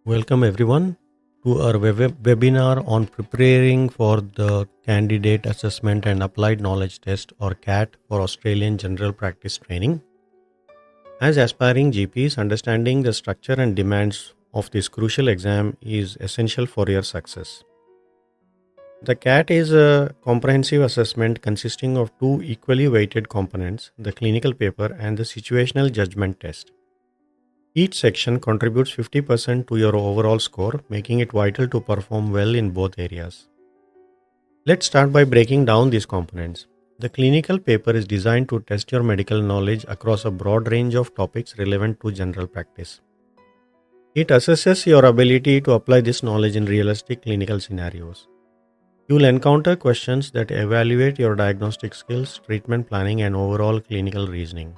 Welcome everyone to our webinar on preparing for the Candidate Assessment and Applied Knowledge Test or CAT for Australian General Practice Training. As aspiring GPs, understanding the structure and demands of this crucial exam is essential for your success. The CAT is a comprehensive assessment consisting of two equally weighted components, the clinical paper and the situational judgment test. Each section contributes 50% to your overall score, making it vital to perform well in both areas. Let's start by breaking down these components. The clinical paper is designed to test your medical knowledge across a broad range of topics relevant to general practice. It assesses your ability to apply this knowledge in realistic clinical scenarios. You will encounter questions that evaluate your diagnostic skills, treatment planning, and overall clinical reasoning.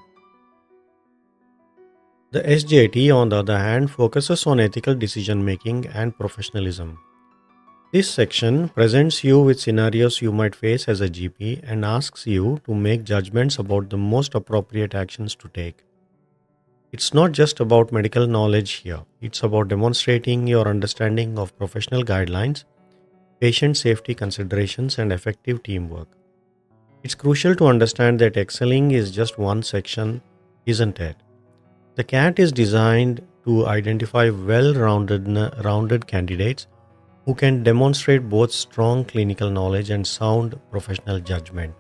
The SJT, on the other hand, focuses on ethical decision making and professionalism. This section presents you with scenarios you might face as a GP and asks you to make judgments about the most appropriate actions to take. It's not just about medical knowledge here, it's about demonstrating your understanding of professional guidelines, patient safety considerations, and effective teamwork. It's crucial to understand that excelling is just one section, isn't it? The CAT is designed to identify well-rounded candidates who can demonstrate both strong clinical knowledge and sound professional judgment.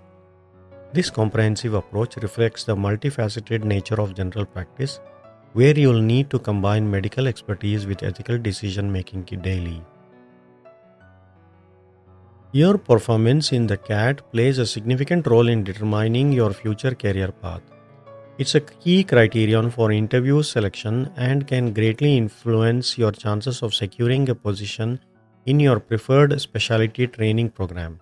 This comprehensive approach reflects the multifaceted nature of general practice, where you'll need to combine medical expertise with ethical decision-making daily. Your performance in the CAT plays a significant role in determining your future career path. It's a key criterion for interview selection and can greatly influence your chances of securing a position in your preferred specialty training program.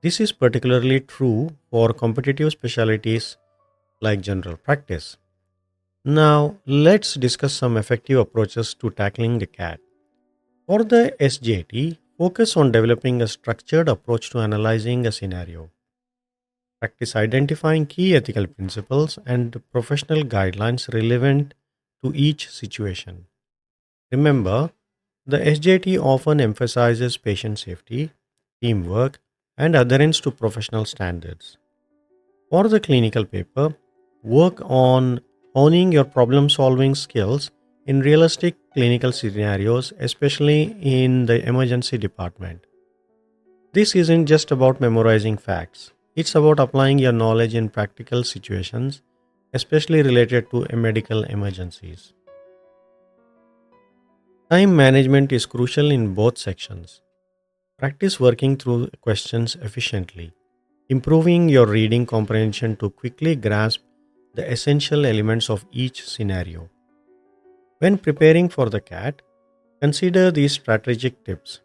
This is particularly true for competitive specialties like general practice. Now, let's discuss some effective approaches to tackling the CAT. For the SJT, focus on developing a structured approach to analyzing a scenario. Practice identifying key ethical principles and professional guidelines relevant to each situation. Remember, the SJT often emphasizes patient safety, teamwork, and adherence to professional standards. For the clinical paper, work on honing your problem solving skills in realistic clinical scenarios, especially in the emergency department. This isn't just about memorizing facts. It's about applying your knowledge in practical situations, especially related to medical emergencies. Time management is crucial in both sections. Practice working through questions efficiently, improving your reading comprehension to quickly grasp the essential elements of each scenario. When preparing for the CAT, consider these strategic tips.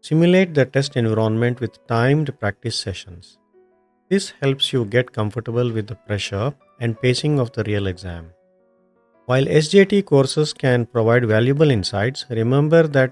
Simulate the test environment with timed practice sessions. This helps you get comfortable with the pressure and pacing of the real exam. While SJT courses can provide valuable insights, remember that